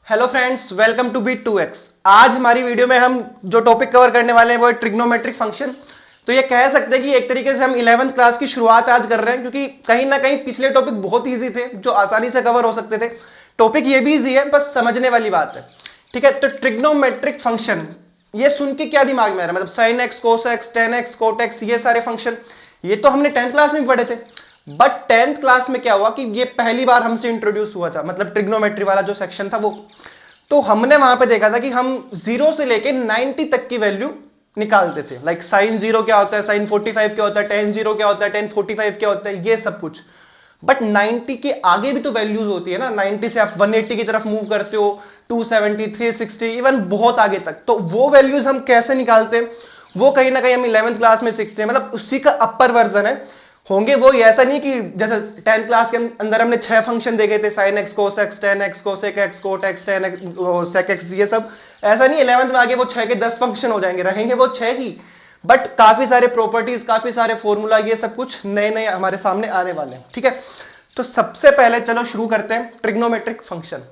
Hello friends, welcome to beat 2x। आज हमारी video में हम जो टॉपिक कवर करने वाले हैं वो है ट्रिग्नोमेट्रिक फंक्शन। तो ये कह सकते हैं कि एक तरीके से हम 11th क्लास की शुरुआत आज कर रहे हैं, क्योंकि कहीं ना कहीं पिछले टॉपिक बहुत इजी थे जो आसानी से कवर हो सकते थे। टॉपिक ये भी इजी है, बस समझने वाली बात है। ठीक है, तो ट्रिग्नोमेट्रिक फंक्शन ये सुन के क्या दिमाग में आ रहा है, मतलब sine x, cos x, tan x, cot x, ये सारे फंक्शन ये तो हमने 10th क्लास में पढ़े थे। बट 10th क्लास में क्या हुआ कि ये पहली बार हमसे इंट्रोड्यूस हुआ था, मतलब ट्रिग्नोमेट्री वाला जो सेक्शन था वो। तो हमने वहां पे देखा था कि हम 0 से लेके 90 तक की वैल्यू निकालते थे। लाइक साइन 0 क्या होता है, साइन 45 क्या होता है, टेन 0 क्या होता है, टेन 45 क्या होता है, ये सब कुछ। बट 90 के आगे भी तो वैल्यूज होती है ना। 90 से आप 180 की तरफ मूव करते हो, 270, 360, इवन बहुत आगे तक। तो वो वैल्यूज हम कैसे निकालते हैं वो कहीं ना कहीं हम 11th क्लास में सीखते हैं, मतलब उसी का अपर वर्जन है। होंगे वो, ये ऐसा नहीं कि जैसे 10th क्लास के अंदर हमने 6 फंक्शन देखे थे, sine x, cos x, tan x, cosec x, cot x, tan x, sec x, ये सब। ऐसा नहीं 11th में आगे वो 6 के 10 फंक्शन हो जाएंगे, रहेंगे वो 6 ही। बट काफी सारे प्रॉपर्टीज, काफी सारे फॉर्मूला, ये सब कुछ नए नए हमारे सामने आने वाले हैं। ठीक है, तो सबसे पहले चलो शुरू करते हैं ट्रिग्नोमेट्रिक फंक्शन।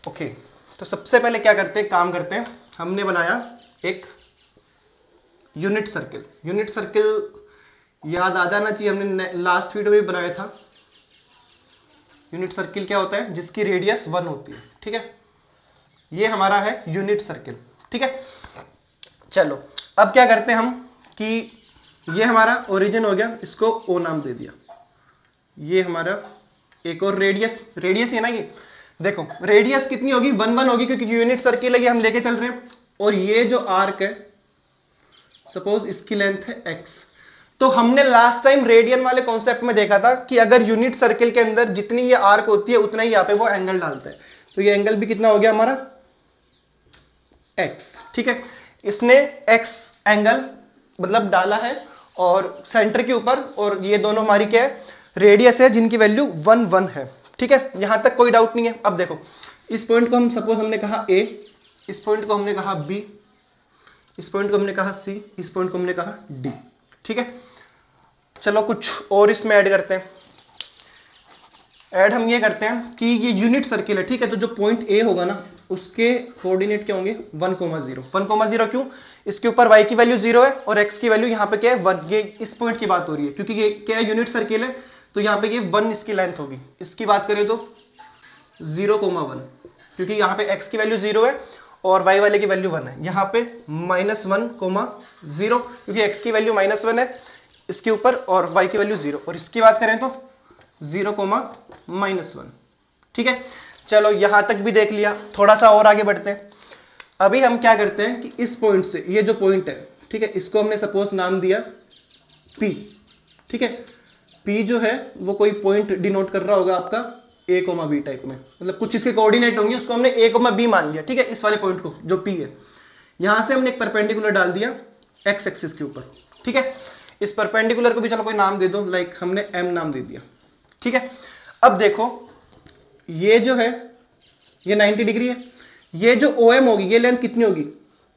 ओके, तो सबसे पहले क्या करते हैं, काम करते हैं। हमने बनाया एक यूनिट सर्किल। यूनिट सर्किल याद आ जाना चाहिए, हमने लास्ट वीडियो में बनाया था। यूनिट सर्किल क्या होता है, जिसकी रेडियस 1 होती है। ठीक है, ये हमारा है यूनिट सर्किल। ठीक है, चलो अब क्या करते हैं हम कि ये हमारा ओरिजिन हो गया, इसको ओ नाम दे दिया। ये हमारा एक और रेडियस, रेडियस है ना, ये देखो रेडियस कितनी होगी, 1 1 होगी, क्योंकि यूनिट सर्किल है, ये हम लेके चल रहे हैं। और ये जो आर्क है, सपोज इसकी लेंथ है x। तो हमने लास्ट टाइम रेडियन वाले कॉन्सेप्ट में देखा था कि अगर यूनिट सर्किल के अंदर जितनी ये आर्क होती है उतना ही यहां पे वो एंगल डालता है। तो ये एंगल भी कितना हो गया हमारा, x। ठीक है, इसने x एंगल मतलब डाला है और सेंटर के ऊपर, और ये दोनों हमारी क्या है, रेडियस है, जिनकी वैल्यू 1 1 है। ठीक है, यहां तक कोई डाउट नहीं है। अब देखो, इस पॉइंट को हम सपोज हमने कहा a, इस पॉइंट को हमने कहा b, इस पॉइंट को हमने कहा C, इस पॉइंट को हमने कहा D। ठीक है, चलो कुछ और इसमें ऐड करते हैं। ऐड हम ये करते हैं कि ये यूनिट सर्किल है। ठीक है, तो जो पॉइंट A होगा ना, उसके कोऑर्डिनेट क्या होंगे, 1, 0। 1, 0 क्यों, इसके ऊपर y की वैल्यू 0 है और x की वैल्यू यहाँ पे क्या है, 1। ये इस पॉइंट की बात हो रही है, क्योंकि ये क्या है, यूनिट सर्किल है। तो यहाँ पे ये 1 इसकी लेंथ होगी। इसकी बात करें तो 0, 1, क्योंकि यहाँ पे x की वैल्यू 0 है और y वाले की वैल्यू 1 है। यहाँ पे -1, 0, क्योंकि x की वैल्यू -1 है इसके ऊपर और y की वैल्यू 0। और इसकी बात करें तो 0, -1। ठीक है, चलो यहां तक भी देख लिया। थोड़ा सा और आगे बढ़ते हैं। अभी हम क्या करते हैं कि इस पॉइंट से, ये जो पॉइंट है, ठीक है, इसको हमने सपोज नाम दिया P। ठीक है, P जो है वो कोई पॉइंट डिनोट कर रहा होगा आपका a, b टाइप में, मतलब कुछ इसके कोऑर्डिनेट होंगे, उसको हमने a, b मान लिया। ठीक है, इस वाले पॉइंट को जो P है, यहां से हमने एक परपेंडिकुलर डाल दिया x एक्सिस के ऊपर। ठीक है, इस परपेंडिकुलर को भी चलो कोई नाम दे दो, लाइक हमने m नाम दे दिया। ठीक है, अब देखो ये जो है ये 90 डिग्री है। ये जो OM होगी, ये लेंथ कितनी होगी,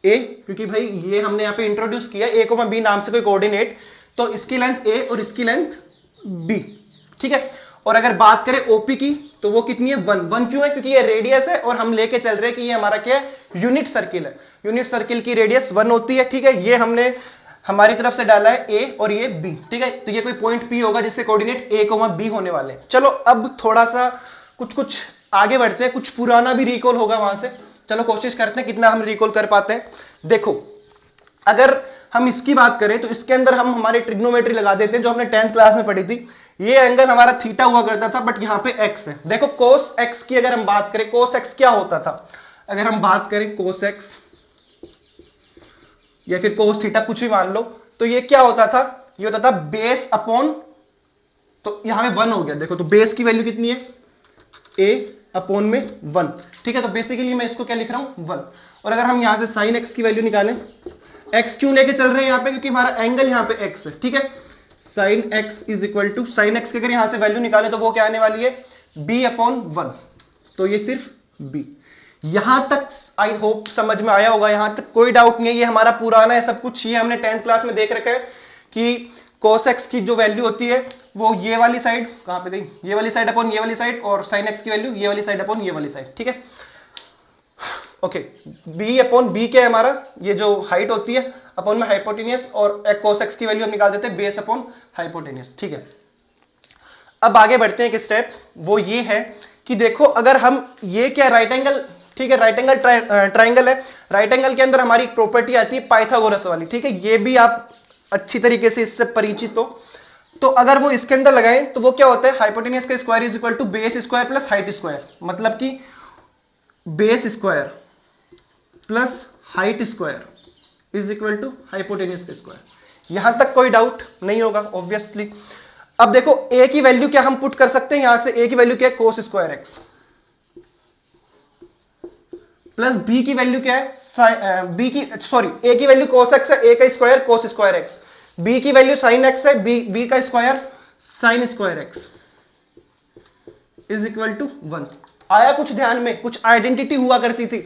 a, क्योंकि भाई ये हमने यहाँ पे इंट्रोड्यूस किया a, b नाम से कोई कोऑर्डिनेट, तो इसकी लेंथ a और इसकी लेंथ b। ठीक है, और अगर बात करें OP की तो वो कितनी है, 1 1। क्यों है, क्योंकि ये रेडियस है और हम लेके चल रहे हैं कि ये हमारा क्या है, यूनिट सर्किल है। यूनिट सर्किल की रेडियस 1 होती है। ठीक है, ये हमने हमारी तरफ से डाला है a और ये b। ठीक है, तो ये कोई पॉइंट P होगा जिससे कोऑर्डिनेट a, b होने वाले हैं। चलो अब थोड़ा सा कुछ आगे बढ़ते हैं, कुछ पुराना भी रिकॉल होगा वहां से। चलो कोशिश करते हैं कितना हम रिकॉल कर पाते हैं। देखो, अगर हम इसकी बात करें तो इसके अंदर हम हमारे ट्रिग्नोमेट्री लगा देते हैं जो हमने 10th क्लास में पढ़ी थी। ये एंगल हमारा थीटा हुआ करता था, बट यहाँ पे x है। देखो कोस x की अगर हम बात करें, कोस x क्या होता था, अगर हम बात करें कोस x या फिर कोस थीटा, कुछ भी मान लो, तो ये क्या होता था, ये होता था बेस अपॉन, तो यहां में 1 हो गया। देखो तो बेस की वैल्यू कितनी है, a अपॉन में 1। ठीक है, तो बेसिकली मैं इसको क्या लिख रहा हूं, 1। और अगर हम यहां से साइन x की वैल्यू निकालें, x क्यों लेके चल रहे हैं यहां पे, क्योंकि हमारा एंगल यहां पे x है। ठीक है, sine x is equal to, sine x की अगर यहां से वैल्यू निकाले तो वो क्या आने वाली है, b अपॉन 1। तो ये सिर्फ b। यहां तक आई होप समझ में आया होगा, यहां तक कोई डाउट नहीं है। ये हमारा पुराना है सब कुछ, ये हमने 10th क्लास में देख रखा है कि cos x की जो वैल्यू होती है वो ये वाली साइड कहां पे गई, ये वाली साइड अपॉन ये वाली साइड, और साइन एक्स की वैल्यू ये वाली साइड अपॉन ये वाली साइड, ठीक है। ओके, बी अपॉन बी क्या है हमारा, ये जो हाइट होती है अपॉन में हाइपोटेनियस, और कोस एक्स की वैल्यू हम निकाल देते हैं बेस अपॉन हाइपोटेनियस, ठीक है। अब आगे बढ़ते हैं एक स्टेप, वो ये है कि देखो अगर हम ये क्या राइट एंगल, ठीक है, राइट एंगल ट्राइंगल है, राइट एंगल के अंदर हमारी एक प्रॉपर्टी आती है पाइथागोरस वाली, ठीक है, ये भी आप अच्छी तरीके से इससे परिचित हो। तो अगर वो इसके अंदर लगाएं तो वो क्या होता है, हाइपोटेनियस का square is equal to base square plus height square, मतलब कि base square plus height square is equal to hypotenuse का स्क्वायर। यहां तक कोई डाउट नहीं होगा ऑब्वियसली। अब देखो ए की वैल्यू क्या हम पुट कर सकते हैं, यहां से ए की वैल्यू क्या है, cos square x, plus B की वैल्यू क्या है, बी की सॉरी ए की वैल्यू कोस एक्स है, ए का square cos square x, B की वैल्यू साइन एक्स है, बी का square sine square x is equal to 1। आया कुछ ध्यान में, कुछ आइडेंटिटी हुआ करती थी,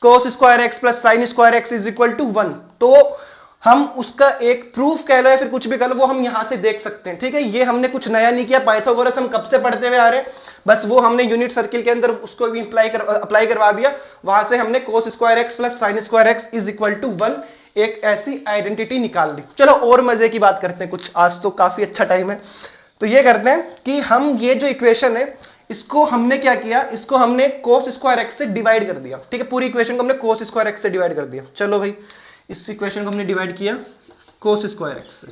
cos square x plus sine square x is equal to 1, तो हम उसका एक प्रूफ कह लो या फिर कुछ भी कह लो, वो हम यहां से देख सकते हैं, ठीक है। ये हमने कुछ नया नहीं किया, पाइथागोरस हम कब से पढ़ते हुए आ रहे हैं, बस वो हमने यूनिट सर्किल के अंदर उसको भी अप्लाई करवा दिया, वहां से हमने cos square x plus sine square x is equal to 1 एक ऐसी आइडेंटिटी निकाल ली। चलो और मजे की बात करते हैं कुछ, आज तो काफी अच्छा टाइम है। तो ये करते हैं कि हम ये जो इक्वेशन है इसको हमने क्या किया, इसको हमने कोस स्क्वायर एक्स से डिवाइड कर दिया, ठीक है, पूरी इक्वेशन को हमने कोस स्क्वायर एक्स से डिवाइड कर दिया। चलो भाई इस इक्वेशन को हमने डिवाइड किया कोस स्क्वायर एक्स से,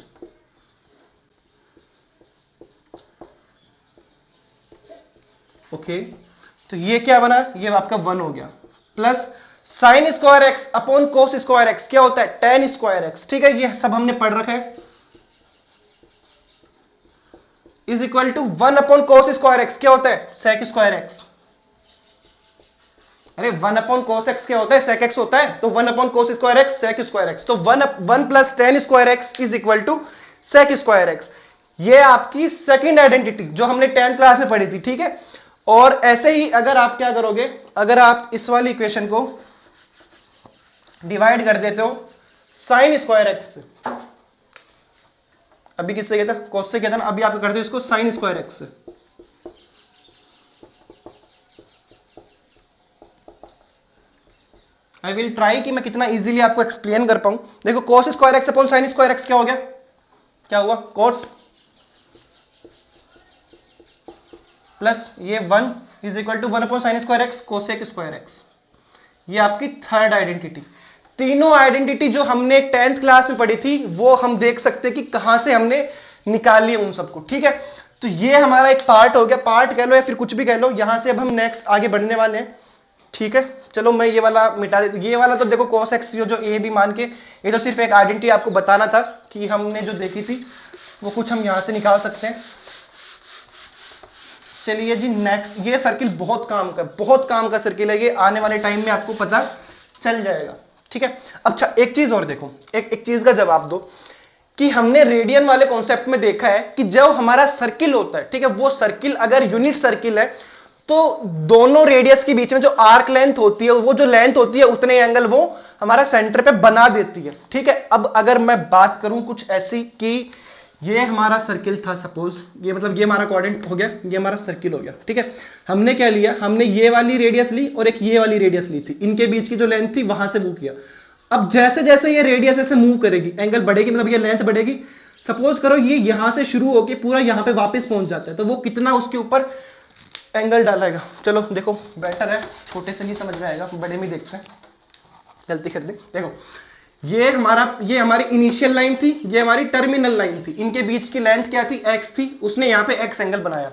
ओके, तो ये क्या बना, ये आपका 1 हो गया, plus sine square x upon cos square x क्या होता है, टेन स्क्वायर एक्स, ठीक है, ये सब हमने पढ़ रखा है, is equal to 1 upon cos square x क्या होता है, सेक स्क्वायर एक्स। अरे 1 अपॉन कोस एक्स क्या होता है, सेक एक्स होता है, तो 1 upon cos square x sec square x, तो 1 plus tan square x is equal to sec square x. ये आपकी सेकंड आइडेंटिटी जो हमने 10th क्लास में पढ़ी थी, ठीक है। और ऐसे ही अगर आप क्या करोगे, अगर आप इस वाली इक्वेशन को डिवाइड कर देते हो साइन स्क्वायर एक्स से, अभी किससे किया था, कोस से किया था ना, अभी आप कर दो इसको साइन स्क्वायर एक्स से, आई विल ट्राई कि मैं कितना इजीली आपको एक्सप्लेन कर पाऊं। देखो cos square x upon sine square x क्या हो गया, क्या हुआ, कोट प्लस ये 1 is equal to 1 upon sine square x cosec square x. ये आपकी थर्ड आइडेंटिटी। तीनों आइडेंटिटी जो हमने 10th क्लास में पढ़ी थी वो हम देख सकते हैं कि कहां से हमने निकाली उन सबको, ठीक है। तो ये हमारा एक पार्ट हो गया, पार्ट कह लो या फिर कुछ भी कह लो। यहां से अब हम नेक्स्ट आगे बढ़ने वाले हैं, ठीक है। चलो मैं ये वाला मिटा देता हूं, ये वाला तो देखो cos x जो ए भी मान के, ये तो सिर्फ एक आइडेंटिटी आपको बताना था कि हमने जो देखी थी वो कुछ हम यहां से निकाल सकते हैं। चलिए जी नेक्स्ट, ये सर्किल बहुत काम का सर्किल है, ये आने वाले टाइम में आपको पता चल जाएगा, ठीक है। अच्छा एक चीज और देखो, एक चीज का जवाब दो कि हमने रेडियन वाले कॉन्सेप्ट में देखा है कि जो हमारा सर्किल होता है, ठीक है, वो सर्किल अगर यूनिट सर्किल है तो दोनों रेडियस के बीच में जो आर्क लेंथ होती है, वो जो लेंथ होती है उतने एंगल वो हमारा सेंटर पे बना देती है, ठीक है। अब अगर मैं बात करूं कुछ ऐसी कि ये हमारा सर्किल था, सपोज ये मतलब ये हमारा कोऑर्डिनेट हो गया, ये हमारा सर्किल हो गया, ठीक है। हमने क्या लिया, हमने ये वाली रेडियस ली और एक ये वाली रेडियस ली थी, इनके बीच की जो लेंथ थी वहां से मूव किया। अब जैसे जैसे ये रेडियस ऐसे मूव करेगी, एंगल बढ़ेगी, मतलब ये लेंथ बढ़ेगी। सपोज करो ये यहां से शुरू होकर पूरा यहां पे वापस पहुंच जाता है, तो वो कितना उसके ऊपर एंगल डालेगा। चलो देखो बेटर है, छोटे से नहीं समझ में आएगा, बड़े में देखते हैं, गलती कर दी। देखो ये हमारी इनिशियल लाइन थी, ये हमारी टर्मिनल लाइन थी, इनके बीच की लेंथ क्या थी, x थी, उसने यहां पे x एंगल बनाया।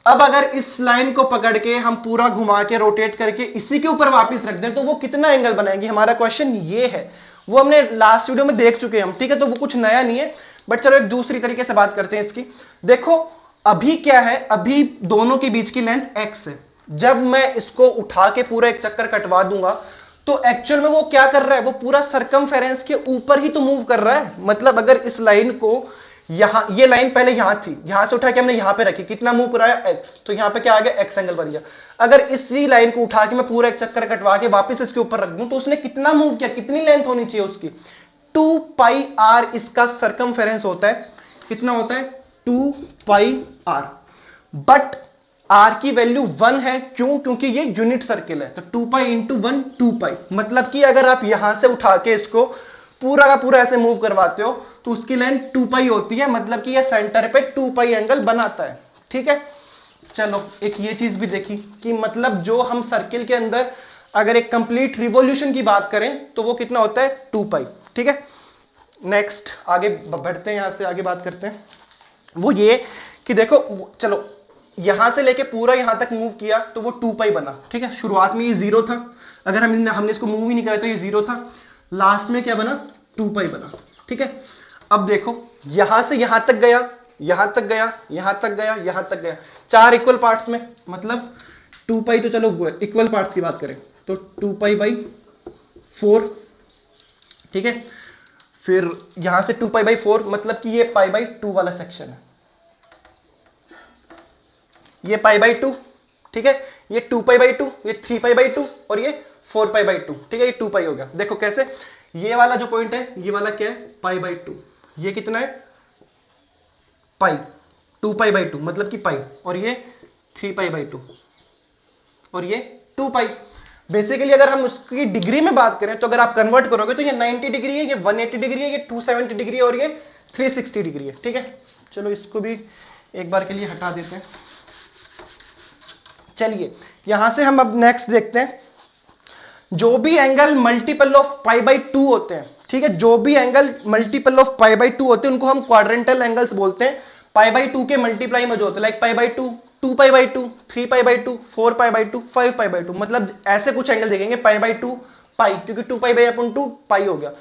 अब अगर इस लाइन को पकड़ के हम पूरा घुमा के रोटेट करके इसी के ऊपर वापस रख दें तो वो कितना एंगल बनाएगी, हमारा क्वेश्चन ये है। वो हमने लास्ट वीडियो में देख चुके हैं हम, ठीक है, तो वो कुछ नया नहीं है। बट चलो एक दूसरी तरीके से बात करते हैं इसकी। देखो अभी क्या है, अभी दोनों के बीच की लेंथ x है। जब मैं इसको उठा के पूरा एक चक्कर कटवा दूंगा तो एक्चुअल में वो क्या कर रहा है, वो पूरा सरकमफेरेंस के ऊपर ही तो मूव कर रहा है। मतलब अगर इस लाइन को यहां, ये लाइन पहले यहां थी, यहां से उठा के हमने यहां पे रखी, कितना मूव कराया, x, तो यहां पे क्या आ गया, x एंगल बन गया। अगर इसी लाइन को उठा के मैं पूरा एक चक्कर कटवा के वापस इसके ऊपर रख दूं तो उसने कितना मूव किया, कितनी लेंथ होनी चाहिए उसकी, 2 पाई r इसका सरकमफेरेंस होता है। कितना होता है, 2 पाई आर, बट आर की वैल्यू 1 है। क्यों? क्योंकि ये यूनिट सर्किल है। तो 2 पाई इंटू 1 2 पाई, मतलब कि अगर आप यहां से उठा के इसको पूरा का पूरा ऐसे मूव करवाते हो तो उसकी लेंथ 2 पाई होती है, मतलब कि ये सेंटर पे 2 पाई एंगल बनाता है। ठीक है, चलो एक ये चीज भी देखी कि मतलब जो हम सर्किल के अंदर अगर एक कंप्लीट रिवॉल्यूशन की बात करें तो वो कितना होता है 2 पाई। ठीक है, नेक्स्ट आगे बढ़ते हैं, यहां से आगे बात करते हैं। वो ये कि देखो, चलो यहां से लेके पूरा यहां तक मूव किया तो वो 2 पाई बना। ठीक है, शुरुआत में ये 0 था, अगर हमने इसको मूव ही नहीं करा तो ये 0 था, लास्ट में क्या बना 2 पाई बना। ठीक है, अब देखो यहां से यहां तक गया, यहां तक गया, यहां तक गया, यहां तक गया, 4 इक्वल पार्ट्स में, मतलब 2 पाई तो चलो इक्वल पार्ट्स की बात करें तो 2 पाई बाई 4। ठीक है, फिर यहां से 2 पाई बाई 4, मतलब कि ये पाई बाई 2 वाला सेक्शन है, ये पाई बाई 2। ठीक है, ये 2 पाई बाई 2, ये 3 पाई बाई 2 और ये 4 पाई बाई 2। ठीक है, ये 2 पाई हो गया। देखो कैसे, ये वाला जो पॉइंट है ये वाला क्या है पाई बाई 2, ये कितना है पाई, 2 पाई बाई 2 मतलब कि पाई, और ये 3 पाई बाई 2 और ये 2 पाई। बेसिकली अगर हम उसकी डिग्री में बात करें तो अगर आप कन्वर्ट करोगे तो ये 90 डिग्री है, ये 180 डिग्री है, ये 270 डिग्री है और ये 360 डिग्री है। ठीक है, चलो इसको भी एक बार के लिए हटा देते हैं। चलिए यहां से हम अब नेक्स्ट देखते हैं, जो भी angle multiple of pi by 2 होते हैं। ठीक है, जो भी angle multiple of pi by 2 होते हैं उनको हम क्वाड्रेंटल एंगल्स बोलते हैं। पाई बाई 2 के मल्टीप्लाई में जो होते हैं, like pi by 2, 2 pi by 2, 3 pi by 2, 4 pi by 2, 5 pi by 2, मतलब ऐसे कुछ एंगल देखेंगे पाई बाई 2 पाई, क्योंकि 2 पाई बाई अपन 2 पाई हो गया,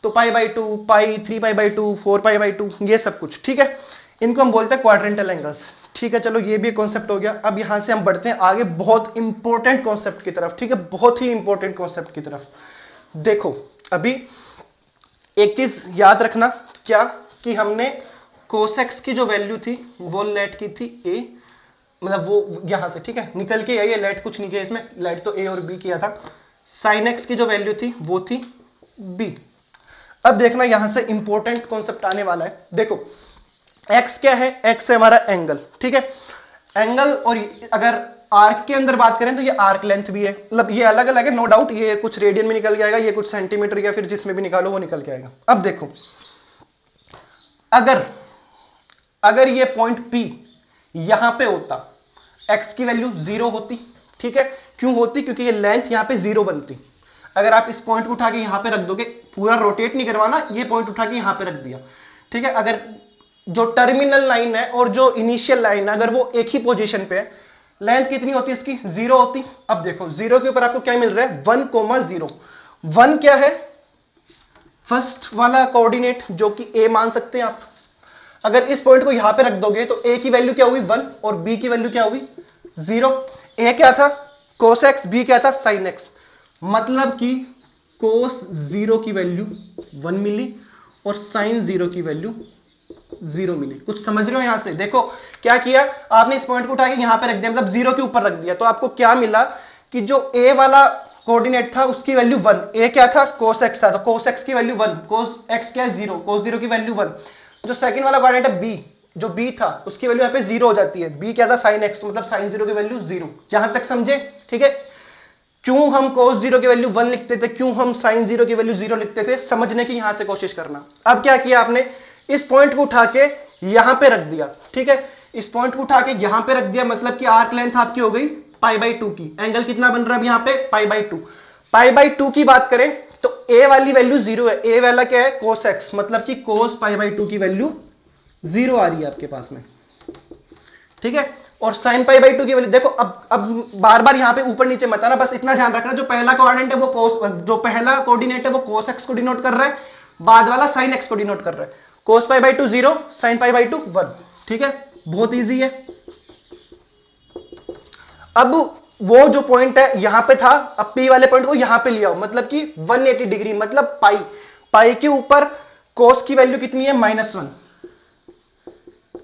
तो pi by 2 pi, 3 pi by 2, 4 pi by 2, ये सब कुछ। ठीक है, इनको हम बोलते हैं क्वाड्रेंटल एंगल्स। ठीक है, चलो ये भी कॉन्सेप्ट हो गया। अब यहां से हम बढ़ते हैं आगे बहुत इंपॉर्टेंट कॉन्सेप्ट की तरफ। ठीक है, बहुत ही इंपॉर्टेंट कॉन्सेप्ट की तरफ। देखो अभी एक चीज याद रखना, क्या कि हमने कोसेक्स की जो वैल्यू थी वो लेट की थी ए, मतलब वो यहां से, ठीक है, निकल के आई है, लेट कुछ नहीं किया इसमें, लेट तो ए और बी किया था। साइन एक्स की जो वैल्यू थी वो थी बी। अब देखना यहां से इंपॉर्टेंट कॉन्सेप्ट आने वाला है। देखो x क्या है, x है हमारा एंगल। ठीक है, एंगल, और अगर आर्क के अंदर बात करें तो ये आर्क लेंथ भी है, मतलब ये अलग अलग है नो डाउट, ये कुछ रेडियन में निकल के आएगा, ये कुछ सेंटीमीटर या फिर जिसमें भी निकालो वो निकल के आएगा। अब देखो अगर ये पॉइंट P यहां पे होता, x की वैल्यू 0 होती। ठीक है, क्यों होती? क्योंकि ये लेंथ यहां पे 0 बनती। अगर आप इस पॉइंट को उठा के यहां पे रख दोगे, पूरा रोटेट नहीं करवाना, ये पॉइंट उठा के यहां पे रख दिया। ठीक है, अगर जो टर्मिनल लाइन है और जो इनिशियल लाइन है अगर वो एक ही पोजीशन पे है, लेंथ कितनी होती है इसकी 0 होती। अब देखो 0 के ऊपर आपको क्या मिल रहा है 1,0। 1 क्या है? फर्स्ट वाला कोऑर्डिनेट जो कि a मान सकते हैं आप। अगर इस पॉइंट को यहां पे रख दोगे तो a की वैल्यू क्या हुई 1 और b की वैल्यू क्या हुई 0। a क्या था cos x, b क्या था sin x, मतलब कि cos 0 की वैल्यू 1 मिली और sin 0 की वैल्यू 0 मिली। कुछ समझ रहे हो? यहां से देखो क्या किया आपने, इस पॉइंट को उठा के यहां पे रख दिया, मतलब 0 के ऊपर रख दिया, तो आपको क्या मिला कि जो a वाला कोऑर्डिनेट था उसकी वैल्यू 1, a क्या था cos x था, तो cos x की वैल्यू 1, cos x क्या है 0, cos 0 की वैल्यू 1। जो सेकंड वाला कोऑर्डिनेट है b, जो b था उसकी वैल्यू यहां पे 0 हो जाती है, b क्या था sin x, तो मतलब sin 0 की वैल्यू 0। यहां तक समझे? ठीक है, क्यों हम cos 0 की वैल्यू 1 लिखते थे, क्यों हम sin 0 की वैल्यू 0 लिखते थे, समझने की यहां से कोशिश करना। अब क्या किया आपने, इस पॉइंट को उठा के यहां पे रख दिया। ठीक है, इस पॉइंट को उठा के यहां पे रख दिया, मतलब कि आर्क लेंथ आपकी हो गई पाई बाई 2 की। एंगल कितना बन रहा है यहां पे पाई बाई 2। पाई बाई 2 की बात करें तो a वाली वैल्यू 0 है, a वाला क्या है cos x, मतलब कि cos पाई बाई 2 की वैल्यू 0 आ रही है आपके पास में। ठीक है, और sin पाई बाई 2 की वैल्यू देखो, अब बार बार यहां पे ऊपर नीचे मत आना, बस इतना ध्यान रखना, जो पहला कोऑर्डिनेट है वो cos x को डिनोट कर रहा है, बाद वाला sin x को डिनोट कर रहा है। cos pi by 2 0, sin pi by 2 1। ठीक है, बहुत इजी है। अब वो जो पॉइंट है यहां पे था, अब P वाले पॉइंट को यहां पे लिया, मतलब कि 180 डिग्री, मतलब पाई के ऊपर cos की वैल्यू कितनी है -1,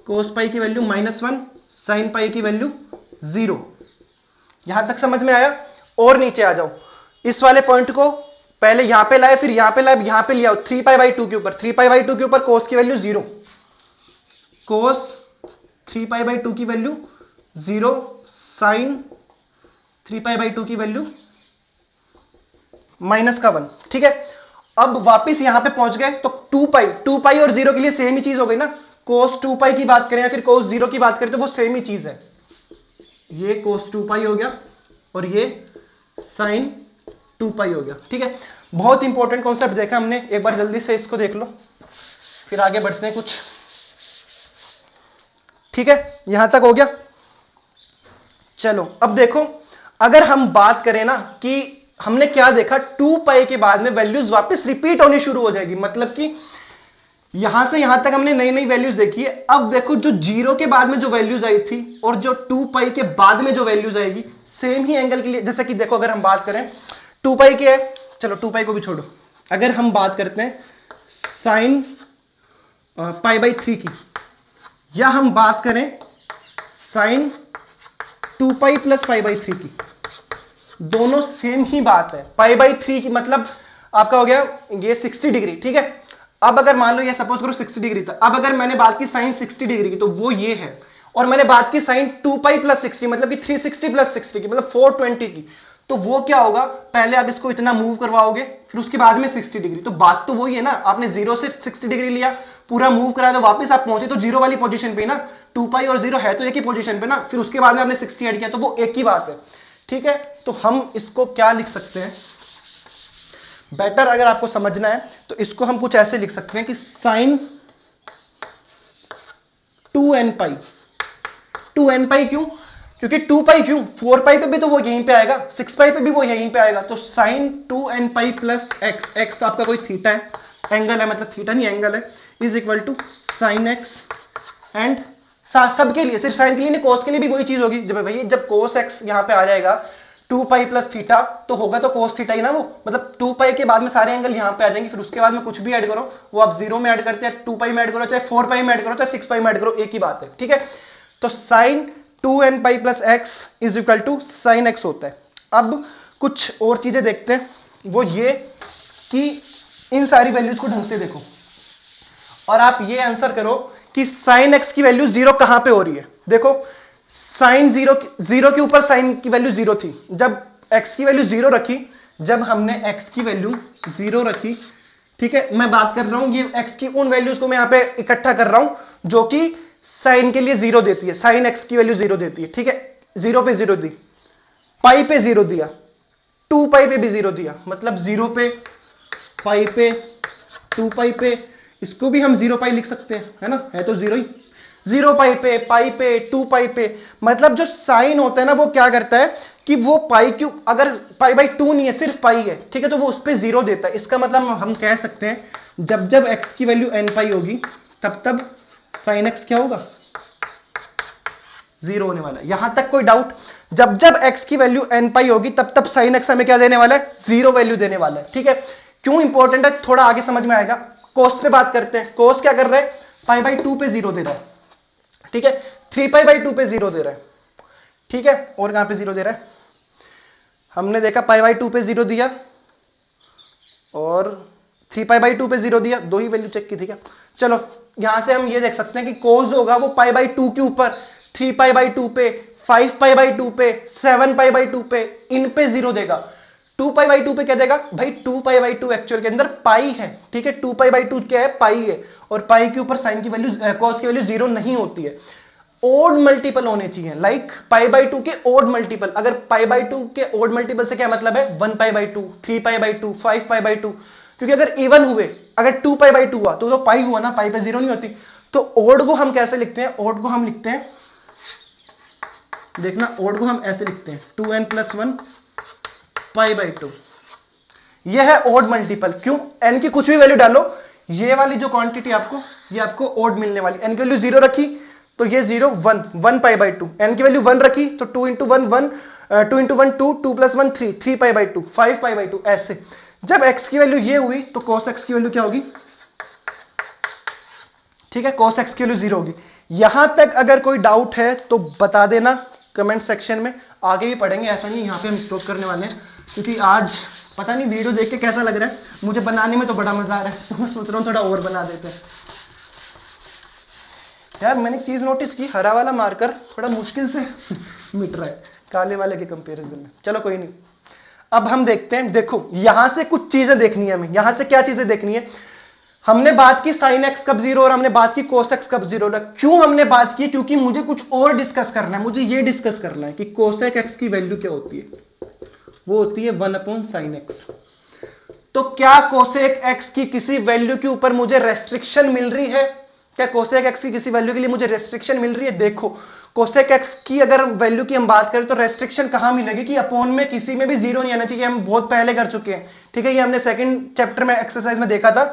cos पाई की वैल्यू -1, sin पाई की वैल्यू 0। यहां तक समझ में आया? और नीचे आ जाओ, इस वाले पॉइंट को पहले यहां पे लाए, फिर यहां पे लाए, यहां पे लिया 3 पाई बाई 2 के ऊपर, 3 पाई बाई 2 के ऊपर cos की वैल्यू 0, cos 3π/2 की वैल्यू 0, साइन 3π/2 की वैल्यू -1, ठीक है। अब वापिस यहां पे पहुंच गए तो 2π और 0 के लिए सेम ही चीज हो गई ना। cos 2π की बात करें या फिर cos 0 की बात करें तो वो सेम ही चीज है। ये cos 2π हो गया और ये sin 2π हो गया, ठीक है। बहुत इंपॉर्टेंट कॉन्सेप्ट देखा हमने, एक बार जल्दी से इसको देख लो फिर आगे बढ़ते हैं कुछ, ठीक है। यहां तक हो गया। चलो अब देखो, अगर हम बात करें ना कि हमने क्या देखा, 2π के बाद में वैल्यूज वापस रिपीट होनी शुरू हो जाएगी, मतलब कि यहां से यहां तक हमने नई नई वैल्यूज देखी है। अब देखो जो 0 के बाद में जो वैल्यूज आई थी और जो 2π के बाद में जो वैल्यूज आएगी सेम ही एंगल के लिए, जैसे कि देखो अगर हम बात करें 2π की है, चलो 2π को भी छोड़ो, अगर हम बात करते हैं sin π/3 की, या हम बात करें sin 2π + π/3 की, दोनों सेम ही बात है। π/3 की मतलब आपका हो गया ये 60 डिग्री, ठीक है। अब अगर मान लो ये सपोज करो 60 डिग्री था, अब अगर मैंने बात की sin 60 डिग्री की तो वो ये है, और मैंने बात की sin 2π + 60 मतलब कि 360 + 60 की मतलब 420 की, तो वो क्या होगा, पहले आप इसको इतना मूव करवाओगे फिर उसके बाद में 60 डिग्री। तो बात तो वही है ना, आपने 0 से 60 डिग्री लिया, पूरा मूव कराया तो वापस आप पहुंचे तो 0 वाली पोजीशन पे ना, 2π और 0 है तो एक ही पोजीशन पे ना, फिर उसके बाद में आपने 60 ऐड किया तो वो एक ही बात है, ठीक है। तो हम इसको क्या लिख सकते हैं, बेटर अगर आपको समझना है तो इसको हम कुछ ऐसे लिख सकते हैं कि sin 2nπ। 2nπ क्यों, क्योंकि 2π क्यों, 4π पे भी तो वो यहीं पे आएगा, 6π पे भी वो यहीं पे आएगा, तो sin 2nπ + x, x आपका कोई थीटा है, एंगल है, मतलब थीटा नहीं एंगल है, is equal to sin x। And सबके लिए, सिर्फ साइन के लिए नहीं, कोस के लिए भी वही चीज होगी। जब भाई जब cos x यहां पे आ जाएगा 2π + थीटा तो होगा तो cos थीटा ही ना वो, मतलब 2π के बाद में सारे एंगल यहां पे आ जाएंगे, फिर उसके बाद में कुछ भी ऐड करो, वो आप 0 में ऐड करते हैं, 2π में ऐड करो, चाहे 4π में ऐड करो, चाहे 6π में ऐड करो, एक ही बात है, ठीक है। तो sin 2nπ + x is equal to sin x होता है। अब कुछ और चीजें देखते हैं, वो ये कि इन सारी वैल्यूज को ढंग से देखो और आप ये आंसर करो कि sin x की वैल्यू 0 कहां पे हो रही है। देखो sin 0 के ऊपर sin की वैल्यू 0 थी, जब x की वैल्यू 0 रखी, जब हमने x की वैल्यू 0 रखी, ठीक है, मैं बात कर रहा हूं ये x की उन वैल्यूज को मैं यहां पे इकट्ठा कर रहा हूं जो कि sin के लिए 0 देती है, sin x की वैल्यू 0 देती है, ठीक है। 0 पे 0 दी, पाई पे 0 दिया, 2π पे भी 0 दिया, मतलब 0 पे, पाई पे, 2π पे, इसको भी हम 0π लिख सकते हैं, है ना, है तो 0 ही, 0π पे, पाई पे, 2π पे, मतलब जो साइन होता है ना वो क्या करता है कि वो पाई क्यों, अगर π/2 नहीं है सिर्फ पाई है, ठीक है, तो वो उस पे 0 देता है। इसका मतलब हम कह सकते हैं जब जब x की वैल्यू nπ होगी तब तब sin x क्या होगा, 0 होने वाला है। यहां तक कोई डाउट, जब जब x की वैल्यू nπ होगी तब तब sin x हमें क्या देने वाला है, 0 वैल्यू देने वाला है, ठीक है। क्यों इंपॉर्टेंट है थोड़ा आगे समझ में आएगा। कोस पे बात करते हैं, कोस क्या कर रहा है, π/2 पे 0 दे रहा है, ठीक है, 3π/2 पे 0 दे रहा है, ठीक है, और कहां पे 0 दे रहा है, हमने देखा π/2 पे 0 दिया और 3π/2 पे 0 दिया, दो ही वैल्यू चेक की, ठीक है। चलो यहां से हम ये देख सकते हैं कि कोस होगा वो π/2 के ऊपर 3π/2 पे, 5π/2 पे, 7π/2 पे, इन पे 0 देगा। 2π/2 पे क्या देगा भाई, 2π/2 एक्चुअल के अंदर पाई है, ठीक है, 2π/2 क्या है, पाई है, और पाई के ऊपर साइन की वैल्यू, कॉस की वैल्यू 0 नहीं होती है, ओड मल्टीपल होने चाहिए, लाइक π/2 के ओड मल्टीपल। अगर π/2 के ओड मल्टीपल से क्या मतलब है, 1π/2, 3π/2, 5π/2, क्योंकि अगर इवन हुए, अगर 2π/2 हुआ तो पाई हुआ ना, पाई पे 0 नहीं होती। तो ओड को हम कैसे लिखते हैं, ओड को हम लिखते हैं, देखना, ओड को हम ऐसे लिखते हैं 2n + 1 π/2, यह है ओड मल्टीपल। क्यों, n की कुछ भी वैल्यू डालो, ये वाली जो क्वांटिटी आपको, ये आपको ओड मिलने वाली। n की वैल्यू 0 रखी तो ये 0 1 1π/2, n की वैल्यू 1 रखी तो 2 × 1 1, 2 × 1 2, 2 + 1 3, 3π/2, 5π/2, ऐसे। जब x की वैल्यू ये हुई तो cos x की वैल्यू क्या होगी, ठीक है, cos x की वैल्यू 0 होगी। यहां तक अगर कोई डाउट है तो बता देना कमेंट सेक्शन में, आगे भी पढ़ेंगे, ऐसा नहीं यहां पे हम स्टॉप करने वाले हैं, क्योंकि आज पता नहीं वीडियो देख के कैसा लग रहा है, मुझे बनाने में तो बड़ा मजा आ रहा है, तो मैं सोच रहा हूं थोड़ा और बना देते हैं। यार मैंने एक चीज नोटिस की, हरा वाला मार्कर थोड़ा मुश्किल से मिट रहा है काले वाले के कंपैरिजन में। चलो कोई नहीं, अब हम देखते हैं। देखो यहां से कुछ चीजें देखनी है हमें। यहां से क्या चीजें देखनी है? हमने बात की साइन एक्स कब जीरो और हमने बात की कोस एक्स कब जीरो। क्यों हमने बात की? क्योंकि मुझे कुछ और डिस्कस करना है। मुझे ये डिस्कस करना है कि कोसेक एक्स की वैल्यू क्या होती है। वो होती है 1/sin x। तो क्या कोसेक एक्स की किसी वैल्यू के ऊपर मुझे रेस्ट्रिक्शन मिल रही है? क्या कोसेक एक्स की किसी वैल्यू के लिए मुझे रेस्ट्रिक्शन मिल रही है? देखो कोसेक एक्स की अगर वैल्यू की हम बात करें तो रेस्ट्रिक्शन कहां मिलेगी कि अपोन में किसी में भी जीरो नहीं आना चाहिए। हम बहुत पहले कर चुके हैं, ठीक है। ये हमने सेकंड चैप्टर में एक्सरसाइज में देखा था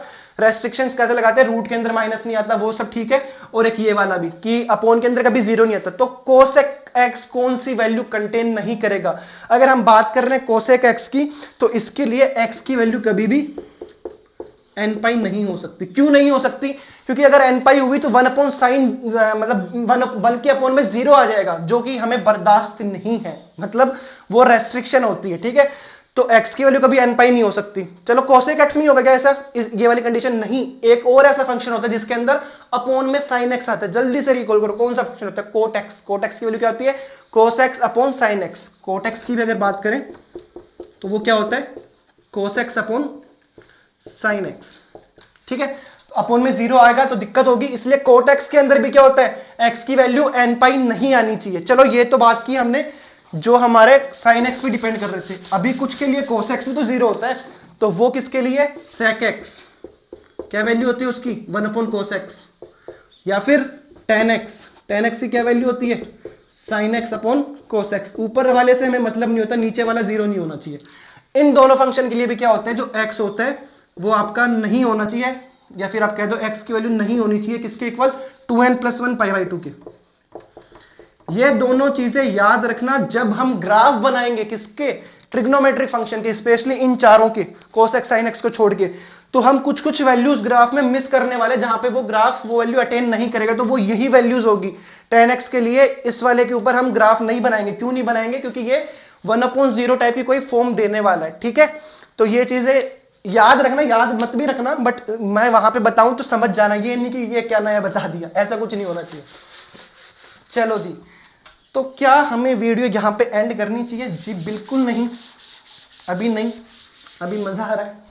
रेस्ट्रिक्शंस कैसे लगाते हैं, रूट के अंदर माइनस नहीं आता, वो सब ठीक है। और एक ये वाला भी कि अपोन के अंदर कभी जीरो नहीं आता। तो कोसेक एक्स कौन सी वैल्यू कंटेन नहीं करेगा? अगर हम बात कर रहे हैं कोसेक एक्स की, तो इसके लिए एक्स की वैल्यू कभी भी एन पाई नहीं हो सकती। क्यों नहीं हो सकती? क्योंकि अगर एन पाई हुई तो 1/sin मतलब 1 के अपोन में जीरो आ जाएगा, जो कि हमें बर्दाश्त नहीं है। मतलब वो रेस्ट्रिक्शन होती है, ठीक है। तो x की वैल्यू कभी एन पाई नहीं हो सकती। चलो कोसेक एक्स में होगा क्या ऐसा? ये वाली कंडीशन नहीं। एक और ऐसा फंक्शन होता है जिसके अंदर अपोन में साइन एक्स आता है। जल्दी से रिकॉल करो कौन सा फंक्शन होता है? Cot x. कोट एक्स की वैल्यू क्या होती है? Cos x upon sine x. Cot x की भी अगर बात करें तो वो क्या होता है? Cos x upon sine x, ठीक है। अपोन में जीरो आएगा तो दिक्कत होगी, इसलिए कोट एक्स के अंदर भी क्या होता है? एक्स की वैल्यू एन पाई नहीं आनी चाहिए। चलो ये तो बात की हमने जो हमारे साइन एक्स पे डिपेंड कर रहे थे। अभी कुछ के लिए कोस एक्स भी तो जीरो होता है, तो वो किसके लिए? सेक एक्स। क्या वैल्यू होती है उसकी? 1/cos x। या फिर tan x। tan x की क्या वैल्यू होती है? sin x upon cos x। ऊपर वाले से हमें मतलब नहीं होता, नीचे वाला जीरो नहीं होना चाहिए। इन दोनों फंक्शन के लिए भी क्या होता है? जो x होता है वो आपका नहीं होना चाहिए, या फिर आप कह दो x की वैल्यू नहीं होनी चाहिए किसके इक्वल? 2n+1 π/2 के। ये दोनों चीजें याद रखना जब हम ग्राफ बनाएंगे किसके? ट्रिग्नोमेट्रिक फंक्शन के, स्पेशली इन चारों के, cos x sin x को छोड़ के। तो हम कुछ कुछ वैल्यूज ग्राफ में मिस करने वाले, जहां पे वो ग्राफ वो वैल्यू अटेन नहीं करेगा, तो वो यही वैल्यूज होगी। tan x के लिए इस वाले के ऊपर हम ग्राफ नहीं बनाएंगे। क्यों नहीं बनाएंगे? क्योंकि ये 1/0 टाइप की कोई फॉर्म देने वाला है, ठीक है। तो ये चीजें याद रखना, याद मत भी रखना, बट मैं वहां पे बताऊं तो समझ जाना। ये नहीं कि ये क्या नया बता दिया, ऐसा कुछ नहीं होना चाहिए। चलो जी, तो क्या हमें वीडियो यहां पे एंड करनी चाहिए? जी बिल्कुल नहीं, अभी नहीं, अभी मजा आ रहा है।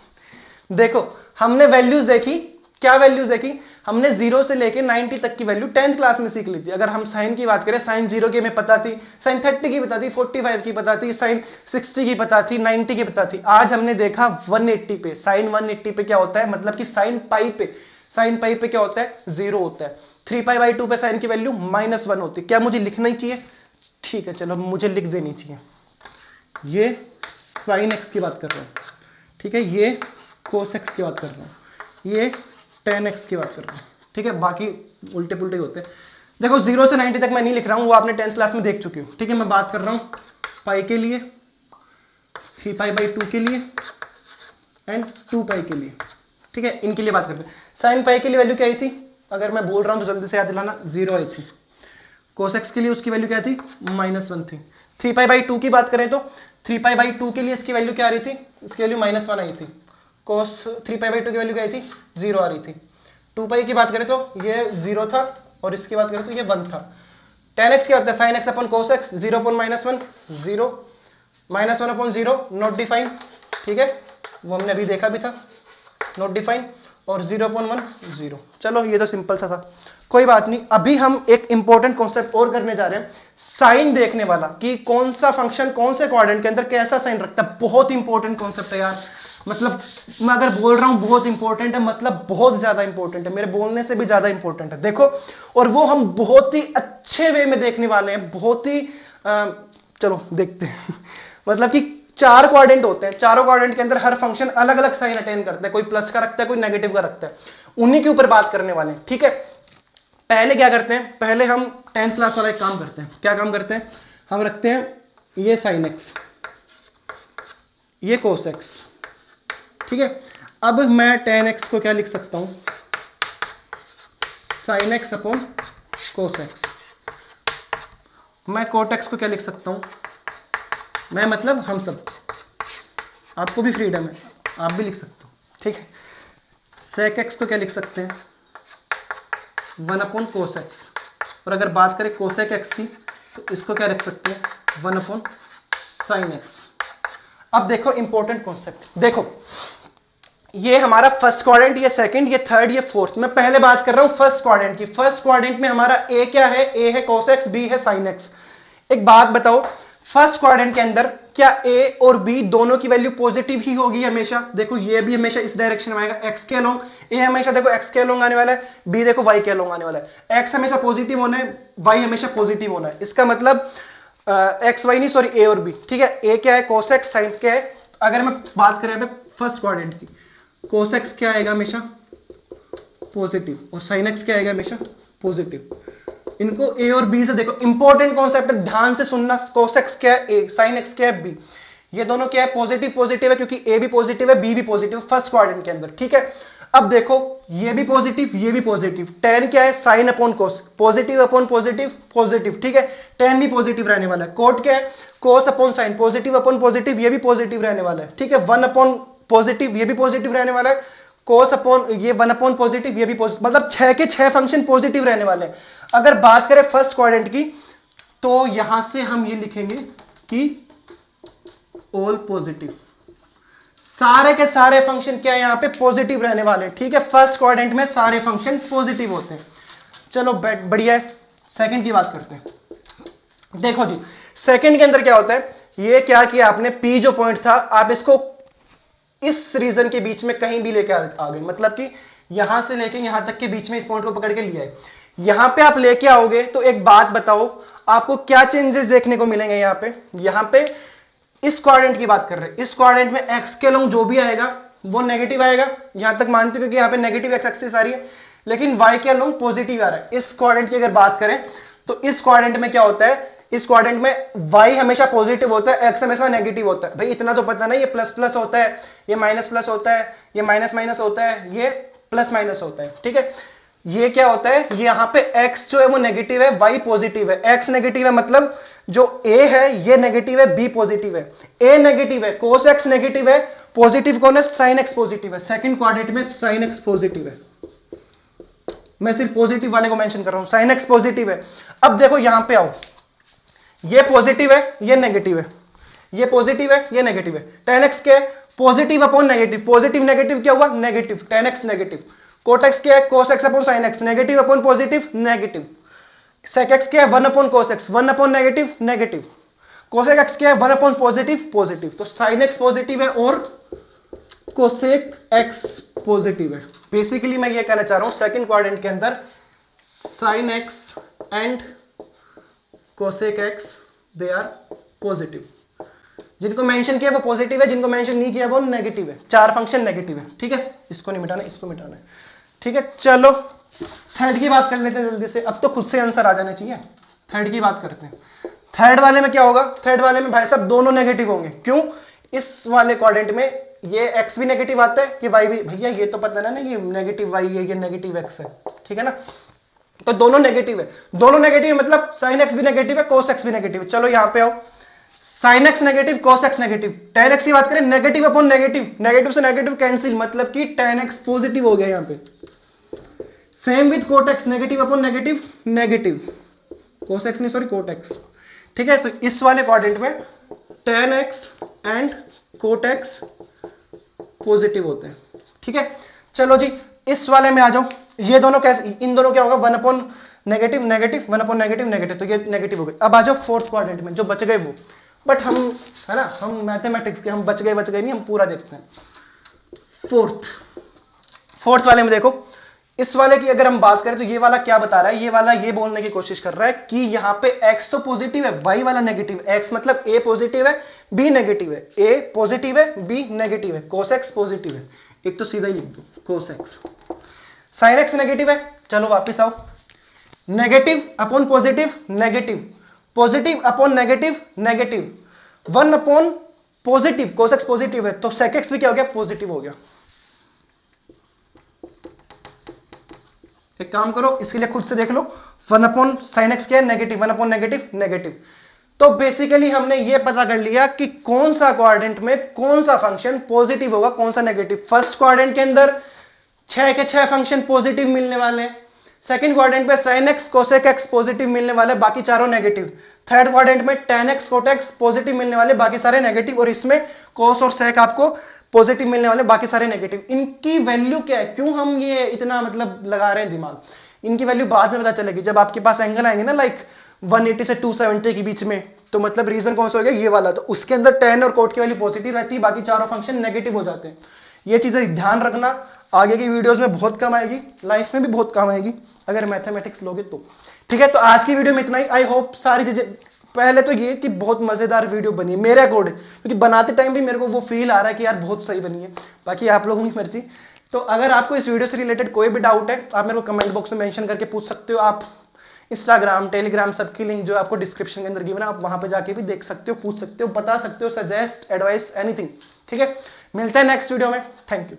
देखो हमने वैल्यूज देखी, क्या वैल्यूज देखी हमने? 0 से लेके 90 तक की वैल्यू 10th क्लास में सीख ली थी। अगर हम साइन की बात करें, साइन 0 की हमें पता थी, साइन 30 की पता थी, 45 की पता थी, साइन 60 की पता थी, 90 की पता थी। आज हमने देखा 180 पे। साइन 180 पे क्या होता है? मतलब कि साइन पाई पे, साइन पाई पे क्या होता है? 0 होता है। 3π/2 पे साइन की वैल्यू -1 होती है। क्या मुझे लिखना ही चाहिए? ठीक है, चलो मुझे लिख देनी चाहिए। ये साइन एक्स की बात कर रहा हूं, ठीक है। ये कोस एक्स की बात कर रहा हूं, ये tan x की बात कर रहा हूं, ठीक है। बाकी उल्टे पुल्टे होते हैं। देखो 0 से 90 तक मैं नहीं लिख रहा हूं, वो आपने 10th क्लास में देख चुके हो, ठीक है। मैं बात कर रहा हूं पाई के लिए, 3π/2 के लिए एंड 2π के लिए, ठीक है। इनके लिए बात करते हैं। साइन पाई के लिए वैल्यू क्या आई थी? अगर मैं बोल रहा हूं तो जल्दी से याद दिलाना, 0 आई थी। कोस एक्स के लिए उसकी वैल्यू क्या थी? -1 थी। 3π/2 की बात करें तो 3π/2 के लिए इसकी वैल्यू क्या आ रही थी? इसकी वैल्यू -1 आई थी। cos 3π/2 की वैल्यू क्या आई थी? 0 आ रही थी। 2π की बात करें तो ये 0 था, और इसकी बात करें तो ये 1 था। tan x क्या होता है? sin x upon cos x। 0 upon -1 0, -1 upon 0 not defined, ठीक है। वो हमने अभी देखा भी था, नॉट डिफाइंड। और 0 अपॉन 1 0। चलो ये तो सिंपल सा था, कोई बात नहीं। अभी हम एक इंपॉर्टेंट कॉन्सेप्ट और करने जा रहे हैं, साइन देखने वाला, कि कौन सा फंक्शन कौन से क्वाड्रेंट के अंदर कैसा साइन रखता है। बहुत इंपॉर्टेंट कॉन्सेप्ट है यार, मतलब मैं अगर बोल रहा हूं बहुत इंपॉर्टेंट है, मतलब बहुत ज्यादा इंपॉर्टेंट है, मेरे बोलने से भी ज्यादा इंपॉर्टेंट है। देखो, और वो हम बहुत ही अच्छे वे में देखने वाले हैं, बहुत ही चलो देखते हैं। मतलब कि 4 क्वाड्रेंट होते हैं, चारों क्वाड्रेंट के अंदर हर फंक्शन अलग अलग साइन अटेन करता है। कोई प्लस का रखता है, कोई नेगेटिव का रखता है, उन्हीं के ऊपर बात करने वाले हैं, ठीक है। पहले क्या करते हैं? पहले हम 10th क्लास वाला एक काम करते हैं। क्या काम करते हैं? हम रखते हैं ये साइन एक्स, ये कोस एक्स, ठीक है। अब मैं tan x को क्या लिख सकता हूं? sin x upon cos x। मैं cot x को क्या लिख सकता हूं? मैं मतलब हम सब, आपको भी फ्रीडम है, आप भी लिख सकते हो, ठीक है। sec x को क्या लिख सकते हैं? 1 अपॉन कोस एक्स, और अगर बात करें कोसेक एक्स की तो इसको क्या रख सकते हैं 1 अपॉन साइन एक्स। अब देखो इंपॉर्टेंट कॉन्सेप्ट, देखो ये हमारा फर्स्ट क्वाड्रेंट, ये सेकंड, ये थर्ड, ये फोर्थ। मैं पहले बात कर रहा हूं फर्स्ट क्वाड्रेंट की। फर्स्ट क्वाड्रेंट में हमारा ए क्या है, ए है cos x, बी है sin x। एक बात बताओ, फर्स्ट क्वाड्रेंट के अंदर क्या ए और बी दोनों की वैल्यू पॉजिटिव ही होगी हमेशा? देखो ये भी हमेशा इस डायरेक्शन में आएगा, x के अलोंग। ए हमेशा देखो x के अलोंग आने वाला है, बी देखो y के अलोंग आने वाला है। x हमेशा पॉजिटिव होना है, y हमेशा पॉजिटिव होना है। इसका मतलब एक्स वाई नहीं, सॉरी ए और बी, ठीक है। ए क्या है cos x, sin क्या है। अगर मैं बात करें फर्स्ट क्वाड्रेंट की, cos x क्या आएगा हमेशा पॉजिटिव, और sin x क्या आएगा हमेशा पॉजिटिव। इनको ए और बी से देखो, इंपॉर्टेंट कॉन्सेप्ट है, ध्यान से सुनना। cos x क्या है ए, sin x क्या है बी। ये दोनों क्या है पॉजिटिव पॉजिटिव है, क्योंकि ए भी पॉजिटिव है बी भी पॉजिटिव फर्स्ट क्वाड्रेंट के अंदर, ठीक है। अब देखो ये भी पॉजिटिव ये भी पॉजिटिव, tan क्या है sin upon cos, positive upon positive positive, ठीक है। tan भी पॉजिटिव रहने वाला है। cot क्या है cos upon sin, positive upon positive, ये भी पॉजिटिव रहने वाला है, ठीक है। 1 अपॉन पॉजिटिव, ये भी पॉजिटिव रहने वाला है। cos अपॉन ये 1 अपॉन पॉजिटिव, ये भी पॉजिटिव, मतलब 6 के 6 फंक्शन पॉजिटिव रहने वाले हैं। अगर बात करें फर्स्ट क्वाड्रेंट की तो यहां से हम ये लिखेंगे कि ऑल पॉजिटिव, सारे के सारे फंक्शन क्या है यहां पे पॉजिटिव रहने वाले हैं, ठीक है। फर्स्ट क्वाड्रेंट में सारे फंक्शन पॉजिटिव होते हैं। चलो बढ़िया है, सेकंड की बात करते हैं। देखो जी सेकंड के अंदर क्या होता है, ये क्या किया आपने, पी जो पॉइंट था आप इसको इस रीजन के बीच में कहीं भी लेके आ गए, मतलब कि यहां से लेके यहां तक के बीच में इस पॉइंट को पकड़ के लिया है। यहां पे आप लेके आओगे तो एक बात बताओ आपको क्या चेंजेस देखने को मिलेंगे। यहां पे इस क्वाड्रेंट की बात कर रहे हैं, इस क्वाड्रेंट में एक्स के अलोंग जो भी आएगा वो नेगेटिव आएगा, यहां तक मानते हो क्योंकि यहां पे नेगेटिव एक्स एक्सिस आ रही है, लेकिन वाई के अलोंग पॉजिटिव आ रहा है। इस क्वाड्रेंट की अगर बात करें तो इस क्वाड्रेंट में क्या होता है, इस क्वाड्रेंट में y हमेशा पॉजिटिव होता है, x हमेशा नेगेटिव होता है। भाई इतना तो पता नहीं, ये प्लस प्लस होता है, ये माइनस प्लस होता है, ये माइनस माइनस होता है, ये प्लस माइनस होता है, ठीक है। ये क्या होता है, ये यहां पे x जो है वो नेगेटिव है, y पॉजिटिव है। x नेगेटिव है मतलब जो a है ये नेगेटिव है, b पॉजिटिव है। a नेगेटिव है, cos x नेगेटिव है, पॉजिटिव कौन है, sin x पॉजिटिव है। सेकंड क्वाड्रेंट में sin x पॉजिटिव है, मैं सिर्फ पॉजिटिव वाले को मेंशन कर रहा हूं, sin x पॉजिटिव है। अब देखो यहां पे आओ, ये पॉजिटिव है ये नेगेटिव है, ये पॉजिटिव है ये नेगेटिव है। tan x क्या है positive upon negative, positive negative क्या हुआ negative, tan x negative. cot x क्या है cos x upon sin x, negative upon positive negative. sec x क्या है 1 upon cos x, 1 upon negative negative. cosec x क्या है 1 अपॉन पॉजिटिव पॉजिटिव। तो sin x positive है और cosec x positive है। बेसिकली मैं ये कहना चाह रहा हूं सेकंड क्वाड्रेंट के अंदर sin x and cosec x they are positive. जिनको मेंशन किया वो पॉजिटिव है, जिनको मेंशन नहीं किया वो नेगेटिव है। चार फंक्शन नेगेटिव है, ठीक है। इसको नहीं मिटाना, इसको मिटाना है, ठीक है। चलो थर्ड की बात कर लेते हैं जल्दी से, अब तो खुद से आंसर आ जाना चाहिए। थर्ड की बात करते हैं। थर्ड वाले में क्या होगा, थर्ड वाले में भाई साहब दोनों नेगेटिव होंगे। क्यों, इस वाले क्वाड्रेंट में ये x भी नेगेटिव आता है कि y भी, भैया ये तो पता ना ये नेगेटिव y है ये नेगेटिव x है, ठीक है ना। तो दोनों नेगेटिव है, दोनों नेगेटिव मतलब sin x भी नेगेटिव है cos x भी नेगेटिव है। चलो यहां पे आओ, sin x negative cos x negative. tan x की बात करें नेगेटिव अपॉन नेगेटिव, नेगेटिव से नेगेटिव कैंसिल, मतलब कि tan x पॉजिटिव हो गया यहां पे। Same with cot x, negative upon negative negative, cos x नहीं सॉरी cot x, ठीक है। तो इस वाले क्वाड्रेंट में tan x and cot x positive होते हैं, ठीक है। चलो जी इस वाले में आ जाओ, ये दोनों कैसे, इन दोनों क्या होगा 1 upon negative negative, 1 upon negative negative, तो ये नेगेटिव हो गए। अब आ जाओ फोर्थ क्वाड्रेंट में, जो बच गए वो, बट हम है ना, हम मैथमेटिक्स के, हम बच गए नहीं, हम पूरा देखते हैं। फोर्थ वाले में देखो, इस वाले की अगर हम बात करें तो ये वाला क्या बता रहा है, ये वाला ये बोलने की कोशिश कर रहा है कि यहां पे x तो पॉजिटिव है, y वाला नेगेटिव है। x मतलब a पॉजिटिव है b नेगेटिव है, a पॉजिटिव है b नेगेटिव है, cos x पॉजिटिव है। एक तो सीधा ही लिख दो cos x। sin x negative है, चलो वापस आओ, negative upon positive negative, positive upon negative negative, 1 upon positive cos x positive है, तो sec x भी क्या हो गया पॉजिटिव हो गया। एक काम करो इसके लिए खुद से देख लो, 1 अपॉन साइन एक्स क्या है नेगेटिव, 1 अपॉन नेगेटिव नेगेटिव। तो बेसिकली हमने ये पता कर लिया कि कौन सा क्वाड्रेंट में कौन सा फंक्शन पॉजिटिव होगा कौन सा नेगेटिव। फर्स्ट क्वाड्रेंट के अंदर 6 के 6 फंक्शन पॉजिटिव मिलने वाले हैं, सेकंड क्वाड्रेंट पे sin x cosec x positive मिलने वाले, बाकी चारों नेगेटिव। थर्ड क्वाड्रेंट में tan x cot x positive मिलने वाले, बाकी सारे नेगेटिव। और इसमें cos और sec आपको पॉजिटिव मिलने वाले, बाकी सारे नेगेटिव। इनकी वैल्यू क्या है, क्यों हम ये इतना मतलब लगा रहे हैं दिमाग, इनकी वैल्यू बाद में पता चलेगी जब आपके पास एंगल आएंगे ना, लाइक 180 से 270 के बीच में। तो मतलब रीजन कौन सा हो गया, ये वाला। तो उसके अंदर tan और cot की वैल्यू पॉजिटिव रहती है, बाकी चारों फंक्शन नेगेटिव हो जाते हैं। ये चीजें ध्यान रखना, आगे की वीडियोस में बहुत काम आएगी, लाइफ में भी बहुत काम आएगी अगर मैथमेटिक्स लोगे तो। ठीक है, तो आज की वीडियो में इतना ही। आई होप सारी चीजें, पहले तो ये कि बहुत मजेदार वीडियो बनी है मेरे अकॉर्डिंग, क्योंकि बनाते टाइम भी मेरे को वो फील आ रहा है कि यार बहुत सही बनी है, बाकी आप लोगों की मर्जी। तो अगर आपको इस वीडियो से रिलेटेड कोई भी डाउट है, आप मेरे को कमेंट बॉक्स में मेंशन करके पूछ सकते हो। आप इंस्टाग्राम, टेलीग्राम सबकी लिंक जो आपको डिस्क्रिप्शन के अंदर गिवन है, आप वहां पे जाके भी देख सकते हो, पूछ सकते हो, बता सकते हो, सजेस्ट, एडवाइस, एनीथिंग। ठीक है, मिलते हैं नेक्स्ट वीडियो में। Thank you.